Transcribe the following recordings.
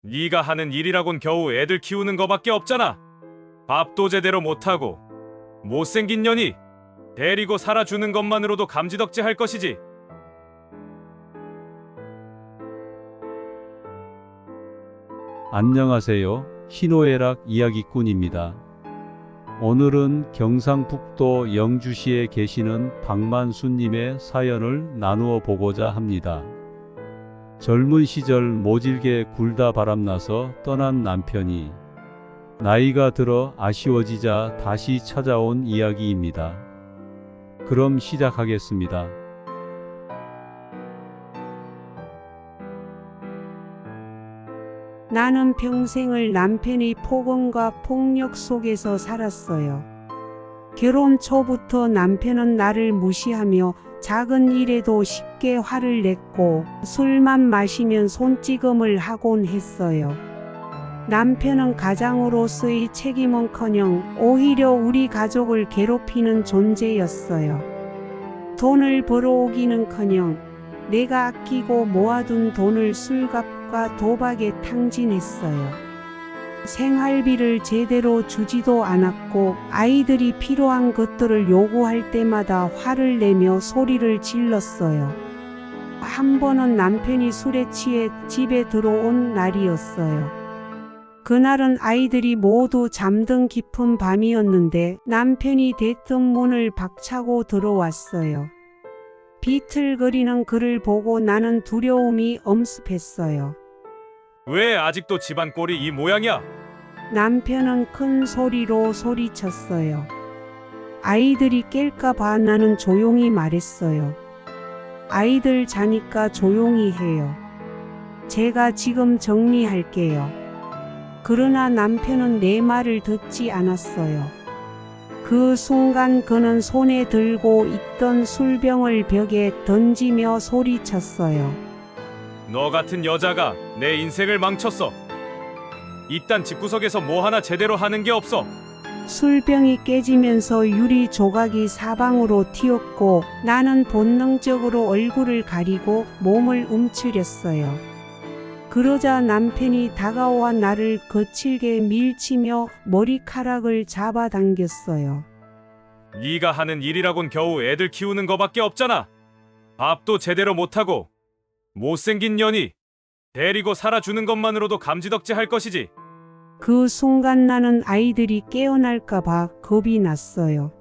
네가 하는 일이라곤 겨우 애들 키우는 거밖에 없잖아. 밥도 제대로 못하고 못생긴 년이 데리고 살아주는 것만으로도 감지덕지 할 것이지. 안녕하세요. 희노애락 이야기꾼입니다. 오늘은 경상북도 영주시에 계시는 박만수님의 사연을 나누어 보고자 합니다. 젊은 시절 모질게 굴다 바람나서 떠난 남편이 나이가 들어 아쉬워지자 다시 찾아온 이야기입니다. 그럼 시작하겠습니다. 나는 평생을 남편의 폭언과 폭력 속에서 살았어요. 결혼 초부터 남편은 나를 무시하며 작은 일에도 쉽게 화를 냈고 술만 마시면 손찌검을 하곤 했어요. 남편은 가장으로서의 책임은커녕 오히려 우리 가족을 괴롭히는 존재였어요. 돈을 벌어오기는커녕 내가 아끼고 모아둔 돈을 술값과 도박에 탕진했어요. 생활비를 제대로 주지도 않았고 아이들이 필요한 것들을 요구할 때마다 화를 내며 소리를 질렀어요. 한 번은 남편이 술에 취해 집에 들어온 날이었어요. 그날은 아이들이 모두 잠든 깊은 밤이었는데 남편이 대뜸 문을 박차고 들어왔어요. 비틀거리는 그를 보고 나는 두려움이 엄습했어요. 왜 아직도 집안 꼴이 이 모양이야? 남편은 큰 소리로 소리쳤어요. 아이들이 깰까봐 나는 조용히 말했어요. 아이들 자니까 조용히 해요. 제가 지금 정리할게요. 그러나 남편은 내 말을 듣지 않았어요. 그 순간 그는 손에 들고 있던 술병을 벽에 던지며 소리쳤어요. 너 같은 여자가 내 인생을 망쳤어. 이딴 집구석에서 뭐 하나 제대로 하는 게 없어. 술병이 깨지면서 유리 조각이 사방으로 튀었고 나는 본능적으로 얼굴을 가리고 몸을 움츠렸어요. 그러자 남편이 다가와 나를 거칠게 밀치며 머리카락을 잡아당겼어요. 네가 하는 일이라곤 겨우 애들 키우는 거밖에 없잖아. 밥도 제대로 못하고 못생긴 년이 데리고 살아주는 것만으로도 감지덕지 할 것이지. 그 순간 나는 아이들이 깨어날까봐 겁이 났어요.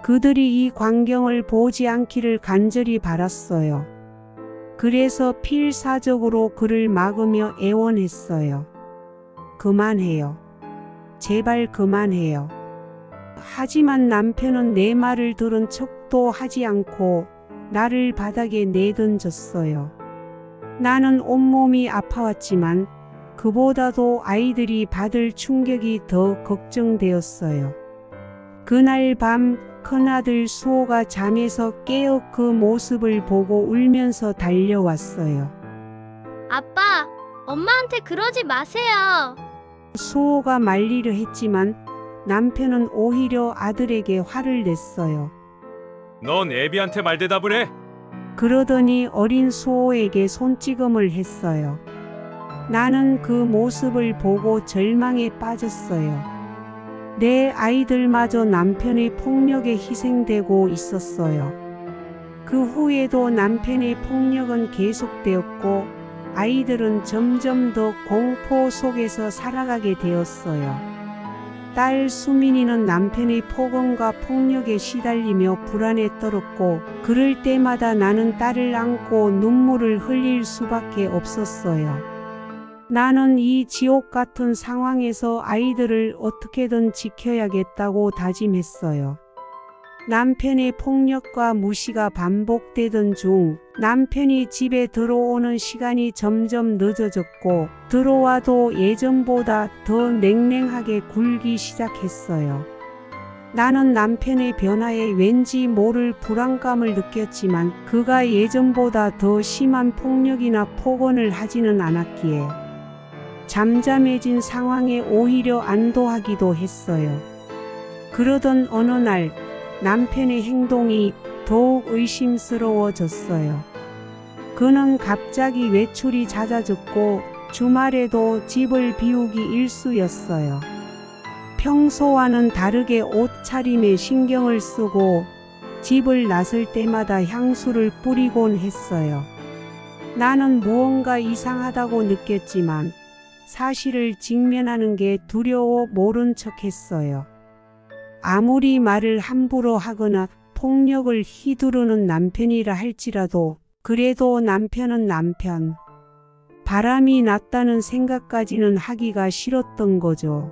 그들이 이 광경을 보지 않기를 간절히 바랐어요. 그래서 필사적으로 그를 막으며 애원했어요. 그만해요. 제발 그만해요. 하지만 남편은 내 말을 들은 척도 하지 않고 나를 바닥에 내던졌어요. 나는 온몸이 아파왔지만 그보다도 아이들이 받을 충격이 더 걱정되었어요. 그날 밤 큰아들 수호가 잠에서 깨어 그 모습을 보고 울면서 달려왔어요. 아빠, 엄마한테 그러지 마세요. 수호가 말리려 했지만 남편은 오히려 아들에게 화를 냈어요. 넌 애비한테 말대답을 해. 그러더니 어린 수호에게 손찌검을 했어요. 나는 그 모습을 보고 절망에 빠졌어요. 내 아이들마저 남편의 폭력에 희생되고 있었어요. 그 후에도 남편의 폭력은 계속되었고 아이들은 점점 더 공포 속에서 살아가게 되었어요. 딸 수민이는 남편의 폭언과 폭력에 시달리며 불안에 떨었고 그럴 때마다 나는 딸을 안고 눈물을 흘릴 수밖에 없었어요. 나는 이 지옥 같은 상황에서 아이들을 어떻게든 지켜야겠다고 다짐했어요. 남편의 폭력과 무시가 반복되던 중 남편이 집에 들어오는 시간이 점점 늦어졌고 들어와도 예전보다 더 냉랭하게 굴기 시작했어요. 나는 남편의 변화에 왠지 모를 불안감을 느꼈지만 그가 예전보다 더 심한 폭력이나 폭언을 하지는 않았기에 잠잠해진 상황에 오히려 안도하기도 했어요. 그러던 어느 날 남편의 행동이 더욱 의심스러워졌어요. 그는 갑자기 외출이 잦아졌고 주말에도 집을 비우기 일쑤였어요. 평소와는 다르게 옷차림에 신경을 쓰고 집을 나설 때마다 향수를 뿌리곤 했어요. 나는 무언가 이상하다고 느꼈지만 사실을 직면하는 게 두려워 모른 척했어요. 아무리 말을 함부로 하거나 폭력을 휘두르는 남편이라 할지라도 그래도 남편은 남편. 바람이 났다는 생각까지는 하기가 싫었던 거죠.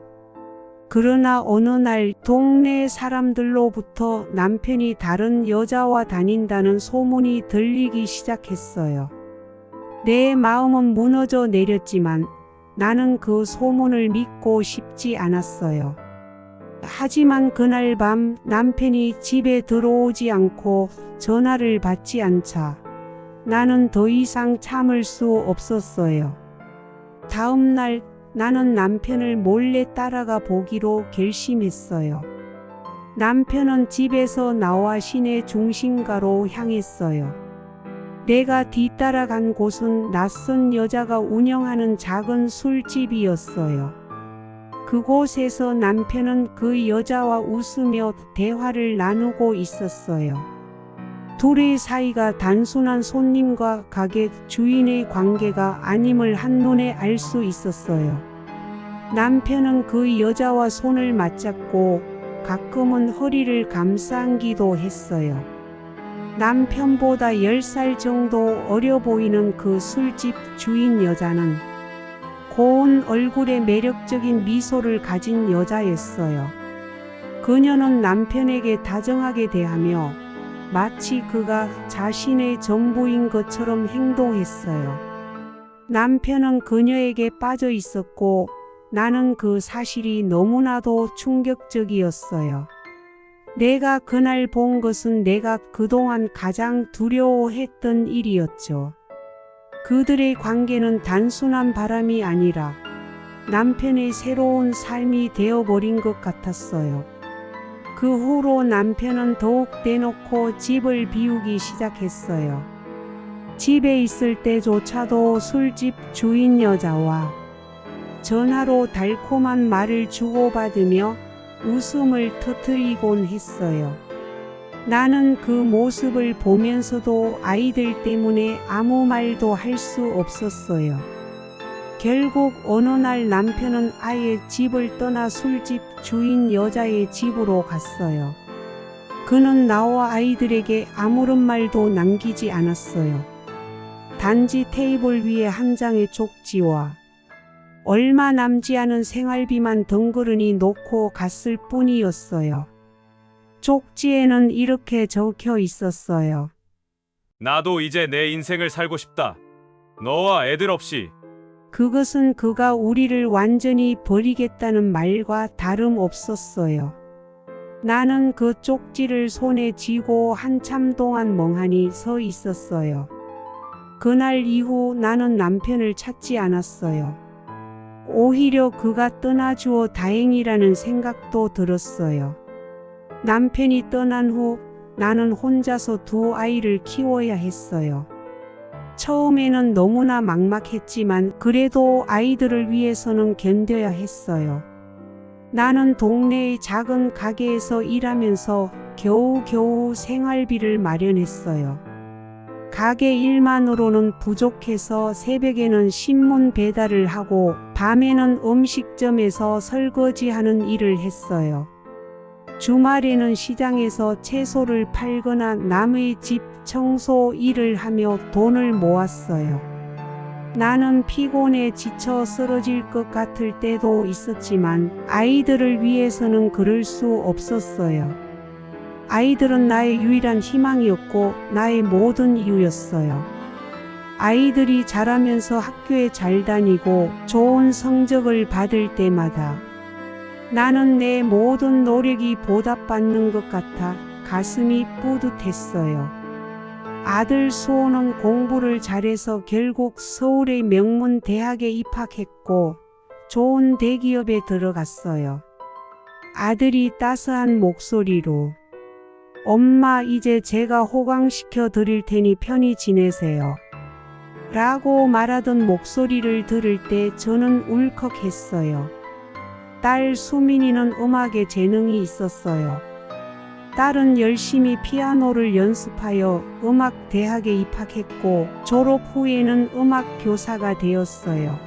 그러나 어느 날 동네 사람들로부터 남편이 다른 여자와 다닌다는 소문이 들리기 시작했어요. 내 마음은 무너져 내렸지만 나는 그 소문을 믿고 싶지 않았어요. 하지만 그날 밤 남편이 집에 들어오지 않고 전화를 받지 않자 나는 더 이상 참을 수 없었어요. 다음 날 나는 남편을 몰래 따라가 보기로 결심했어요. 남편은 집에서 나와 시내 중심가로 향했어요. 내가 뒤따라간 곳은 낯선 여자가 운영하는 작은 술집이었어요. 그곳에서 남편은 그 여자와 웃으며 대화를 나누고 있었어요. 둘의 사이가 단순한 손님과 가게 주인의 관계가 아님을 한눈에 알 수 있었어요. 남편은 그 여자와 손을 맞잡고 가끔은 허리를 감싸안기도 했어요. 남편보다 10살 정도 어려 보이는 그 술집 주인 여자는 고운 얼굴에 매력적인 미소를 가진 여자였어요. 그녀는 남편에게 다정하게 대하며 마치 그가 자신의 전부인 것처럼 행동했어요. 남편은 그녀에게 빠져 있었고 나는 그 사실이 너무나도 충격적이었어요. 내가 그날 본 것은 내가 그동안 가장 두려워했던 일이었죠. 그들의 관계는 단순한 바람이 아니라 남편의 새로운 삶이 되어버린 것 같았어요. 그 후로 남편은 더욱 대놓고 집을 비우기 시작했어요. 집에 있을 때조차도 술집 주인 여자와 전화로 달콤한 말을 주고받으며 웃음을 터뜨리곤 했어요. 나는 그 모습을 보면서도 아이들 때문에 아무 말도 할 수 없었어요. 결국 어느 날 남편은 아예 집을 떠나 술집 주인 여자의 집으로 갔어요. 그는 나와 아이들에게 아무런 말도 남기지 않았어요. 단지 테이블 위에 한 장의 쪽지와 얼마 남지 않은 생활비만 덩그러니 놓고 갔을 뿐이었어요. 쪽지에는 이렇게 적혀 있었어요. 나도 이제 내 인생을 살고 싶다. 너와 애들 없이. 그것은 그가 우리를 완전히 버리겠다는 말과 다름없었어요. 나는 그 쪽지를 손에 쥐고 한참 동안 멍하니 서 있었어요. 그날 이후 나는 남편을 찾지 않았어요. 오히려 그가 떠나주어 다행이라는 생각도 들었어요. 남편이 떠난 후 나는 혼자서 두 아이를 키워야 했어요. 처음에는 너무나 막막했지만 그래도 아이들을 위해서는 견뎌야 했어요. 나는 동네의 작은 가게에서 일하면서 겨우겨우 생활비를 마련했어요. 가게 일만으로는 부족해서 새벽에는 신문 배달을 하고 밤에는 음식점에서 설거지하는 일을 했어요. 주말에는 시장에서 채소를 팔거나 남의 집 청소 일을 하며 돈을 모았어요. 나는 피곤해 지쳐 쓰러질 것 같을 때도 있었지만 아이들을 위해서는 그럴 수 없었어요. 아이들은 나의 유일한 희망이었고 나의 모든 이유였어요. 아이들이 자라면서 학교에 잘 다니고 좋은 성적을 받을 때마다 나는 내 모든 노력이 보답받는 것 같아 가슴이 뿌듯했어요. 아들 수호는 공부를 잘해서 결국 서울의 명문 대학에 입학했고 좋은 대기업에 들어갔어요. 아들이 따스한 목소리로 엄마 이제 제가 호강시켜 드릴 테니 편히 지내세요. 라고 말하던 목소리를 들을 때 저는 울컥했어요. 딸 수민이는 음악에 재능이 있었어요. 딸은 열심히 피아노를 연습하여 음악 대학에 입학했고 졸업 후에는 음악 교사가 되었어요.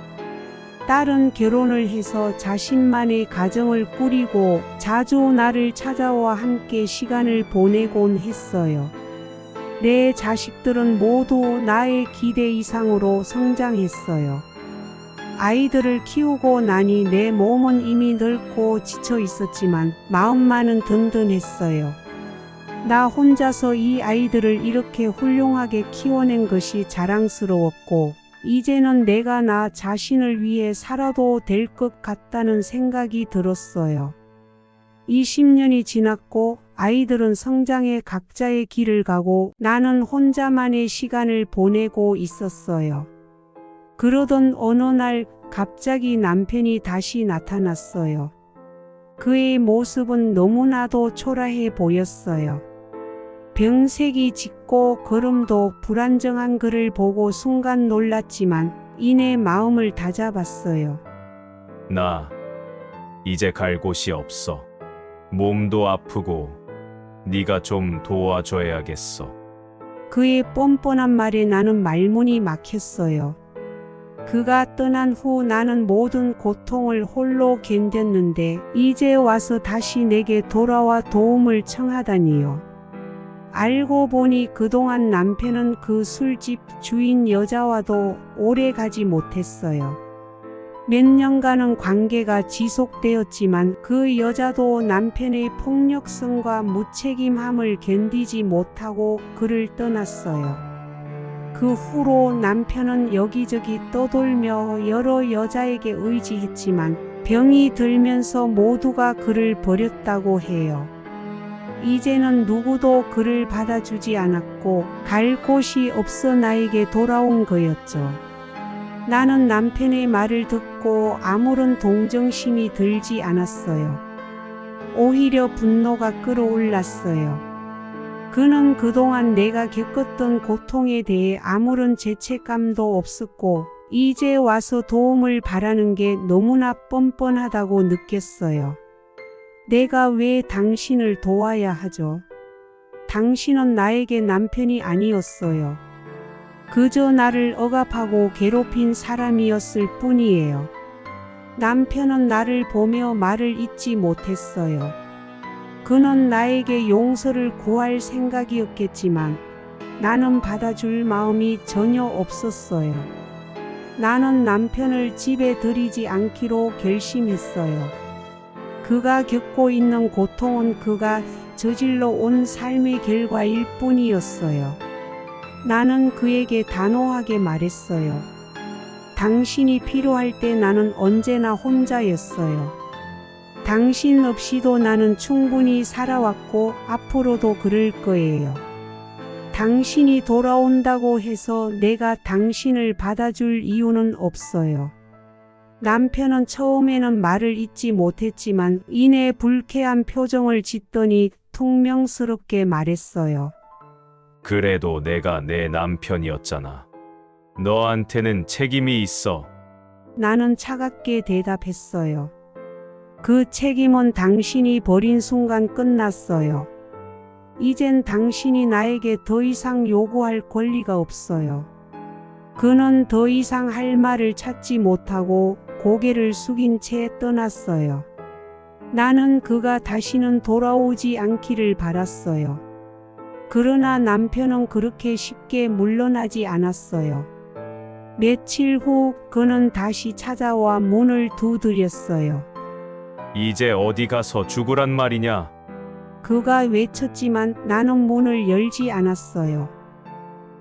딸은 결혼을 해서 자신만의 가정을 꾸리고 자주 나를 찾아와 함께 시간을 보내곤 했어요. 내 자식들은 모두 나의 기대 이상으로 성장했어요. 아이들을 키우고 나니 내 몸은 이미 늙고 지쳐 있었지만 마음만은 든든했어요. 나 혼자서 이 아이들을 이렇게 훌륭하게 키워낸 것이 자랑스러웠고 이제는 내가 나 자신을 위해 살아도 될 것 같다는 생각이 들었어요. 20년이 지났고 아이들은 성장해 각자의 길을 가고 나는 혼자만의 시간을 보내고 있었어요. 그러던 어느 날 갑자기 남편이 다시 나타났어요. 그의 모습은 너무나도 초라해 보였어요. 병색이 짙고 걸음도 불안정한 그를 보고 순간 놀랐지만 이내 마음을 다잡았어요. 나 이제 갈 곳이 없어. 몸도 아프고 네가 좀 도와줘야겠어. 그의 뻔뻔한 말에 나는 말문이 막혔어요. 그가 떠난 후 나는 모든 고통을 홀로 견뎠는데 이제 와서 다시 내게 돌아와 도움을 청하다니요. 알고 보니 그동안 남편은 그 술집 주인 여자와도 오래 가지 못했어요. 몇 년간은 관계가 지속되었지만 그 여자도 남편의 폭력성과 무책임함을 견디지 못하고 그를 떠났어요. 그 후로 남편은 여기저기 떠돌며 여러 여자에게 의지했지만 병이 들면서 모두가 그를 버렸다고 해요. 이제는 누구도 그를 받아주지 않았고 갈 곳이 없어 나에게 돌아온 거였죠. 나는 남편의 말을 듣고 아무런 동정심이 들지 않았어요. 오히려 분노가 끌어올랐어요. 그는 그동안 내가 겪었던 고통에 대해 아무런 죄책감도 없었고 이제 와서 도움을 바라는 게 너무나 뻔뻔하다고 느꼈어요. 내가 왜 당신을 도와야 하죠? 당신은 나에게 남편이 아니었어요. 그저 나를 억압하고 괴롭힌 사람이었을 뿐이에요. 남편은 나를 보며 말을 잇지 못했어요. 그는 나에게 용서를 구할 생각이었겠지만 나는 받아줄 마음이 전혀 없었어요. 나는 남편을 집에 들이지 않기로 결심했어요. 그가 겪고 있는 고통은 그가 저질러 온 삶의 결과일 뿐이었어요. 나는 그에게 단호하게 말했어요. 당신이 필요할 때 나는 언제나 혼자였어요. 당신 없이도 나는 충분히 살아왔고 앞으로도 그럴 거예요. 당신이 돌아온다고 해서 내가 당신을 받아줄 이유는 없어요. 남편은 처음에는 말을 잇지 못했지만 이내 불쾌한 표정을 짓더니 퉁명스럽게 말했어요. 그래도 내가 내 남편이었잖아. 너한테는 책임이 있어. 나는 차갑게 대답했어요. 그 책임은 당신이 버린 순간 끝났어요. 이젠 당신이 나에게 더 이상 요구할 권리가 없어요. 그는 더 이상 할 말을 찾지 못하고 고개를 숙인 채 떠났어요. 나는 그가 다시는 돌아오지 않기를 바랐어요. 그러나 남편은 그렇게 쉽게 물러나지 않았어요. 며칠 후 그는 다시 찾아와 문을 두드렸어요. 이제 어디 가서 죽으란 말이냐? 그가 외쳤지만 나는 문을 열지 않았어요.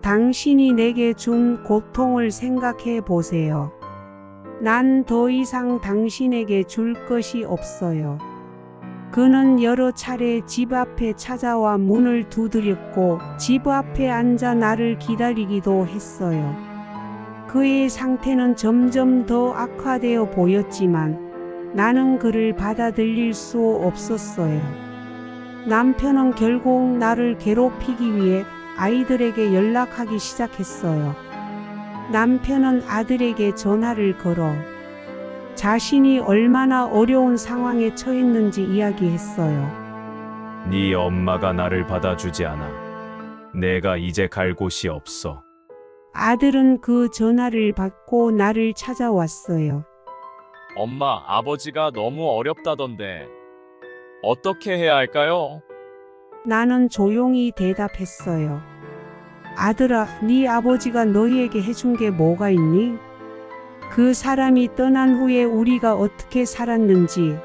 당신이 내게 준 고통을 생각해 보세요. 난 더 이상 당신에게 줄 것이 없어요. 그는 여러 차례 집 앞에 찾아와 문을 두드렸고 집 앞에 앉아 나를 기다리기도 했어요. 그의 상태는 점점 더 악화되어 보였지만 나는 그를 받아들일 수 없었어요. 남편은 결국 나를 괴롭히기 위해 아이들에게 연락하기 시작했어요. 남편은 아들에게 전화를 걸어 자신이 얼마나 어려운 상황에 처했는지 이야기했어요. 네 엄마가 나를 받아주지 않아. 내가 이제 갈 곳이 없어. 아들은 그 전화를 받고 나를 찾아왔어요. 엄마, 아버지가 너무 어렵다던데. 어떻게 해야 할까요? 나는 조용히 대답했어요. 아들아, 네 아버지가 너희에게 해준 게 뭐가 있니? 그 사람이 떠난 후에 우리가 어떻게 살았는지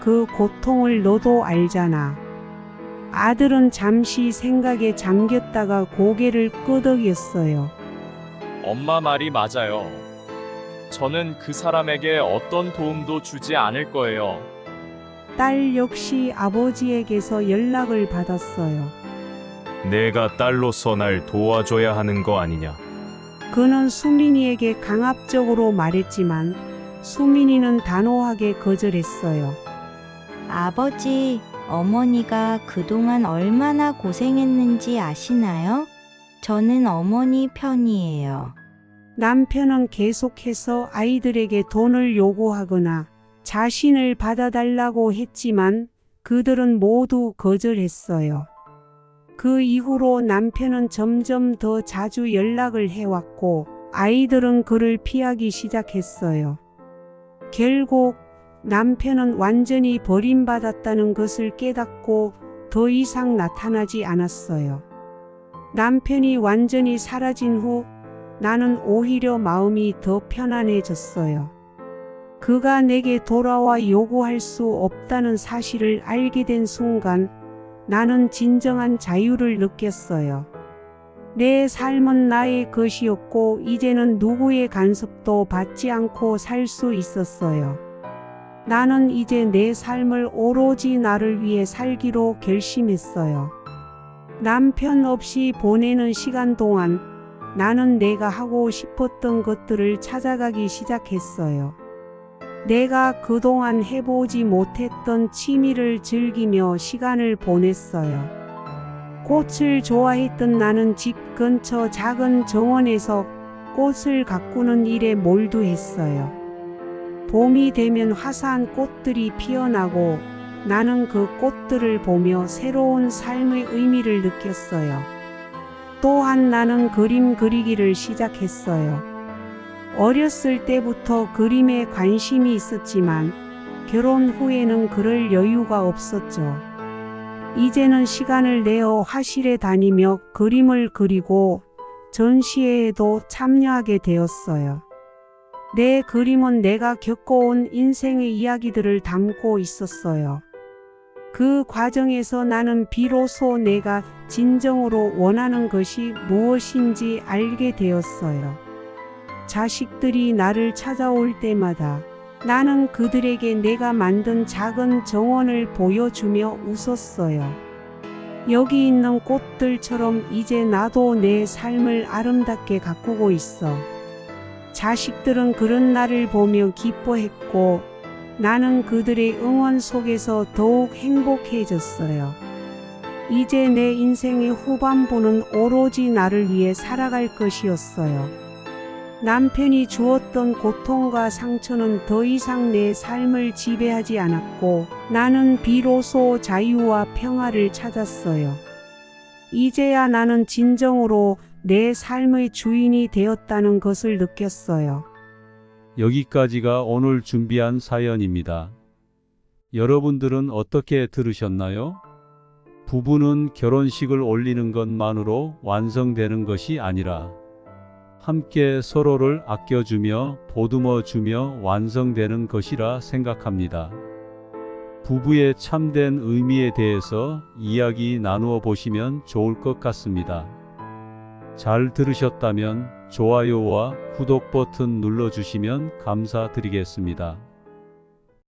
그 고통을 너도 알잖아. 아들은 잠시 생각에 잠겼다가 고개를 끄덕였어요. 엄마 말이 맞아요. 저는 그 사람에게 어떤 도움도 주지 않을 거예요. 딸 역시 아버지에게서 연락을 받았어요. 내가 딸로서 날 도와줘야 하는 거 아니냐? 그는 수민이에게 강압적으로 말했지만 수민이는 단호하게 거절했어요. 아버지, 어머니가 그동안 얼마나 고생했는지 아시나요? 저는 어머니 편이에요. 남편은 계속해서 아이들에게 돈을 요구하거나 자신을 받아달라고 했지만 그들은 모두 거절했어요. 그 이후로 남편은 점점 더 자주 연락을 해왔고 아이들은 그를 피하기 시작했어요. 결국 남편은 완전히 버림받았다는 것을 깨닫고 더 이상 나타나지 않았어요. 남편이 완전히 사라진 후 나는 오히려 마음이 더 편안해졌어요. 그가 내게 돌아와 요구할 수 없다는 사실을 알게 된 순간 나는 진정한 자유를 느꼈어요. 내 삶은 나의 것이었고 이제는 누구의 간섭도 받지 않고 살 수 있었어요. 나는 이제 내 삶을 오로지 나를 위해 살기로 결심했어요. 남편 없이 보내는 시간 동안 나는 내가 하고 싶었던 것들을 찾아가기 시작했어요. 내가 그동안 해보지 못했던 취미를 즐기며 시간을 보냈어요. 꽃을 좋아했던 나는 집 근처 작은 정원에서 꽃을 가꾸는 일에 몰두했어요. 봄이 되면 화사한 꽃들이 피어나고 나는 그 꽃들을 보며 새로운 삶의 의미를 느꼈어요. 또한 나는 그림 그리기를 시작했어요. 어렸을 때부터 그림에 관심이 있었지만 결혼 후에는 그럴 여유가 없었죠. 이제는 시간을 내어 화실에 다니며 그림을 그리고 전시회에도 참여하게 되었어요. 내 그림은 내가 겪어온 인생의 이야기들을 담고 있었어요. 그 과정에서 나는 비로소 내가 진정으로 원하는 것이 무엇인지 알게 되었어요. 자식들이 나를 찾아올 때마다 나는 그들에게 내가 만든 작은 정원을 보여주며 웃었어요. 여기 있는 꽃들처럼 이제 나도 내 삶을 아름답게 가꾸고 있어. 자식들은 그런 나를 보며 기뻐했고 나는 그들의 응원 속에서 더욱 행복해졌어요. 이제 내 인생의 후반부는 오로지 나를 위해 살아갈 것이었어요. 남편이 주었던 고통과 상처는 더 이상 내 삶을 지배하지 않았고 나는 비로소 자유와 평화를 찾았어요. 이제야 나는 진정으로 내 삶의 주인이 되었다는 것을 느꼈어요. 여기까지가 오늘 준비한 사연입니다. 여러분들은 어떻게 들으셨나요? 부부는 결혼식을 올리는 것만으로 완성되는 것이 아니라 함께 서로를 아껴주며 보듬어주며 완성되는 것이라 생각합니다. 부부의 참된 의미에 대해서 이야기 나누어 보시면 좋을 것 같습니다. 잘 들으셨다면 좋아요와 구독 버튼 눌러주시면 감사드리겠습니다.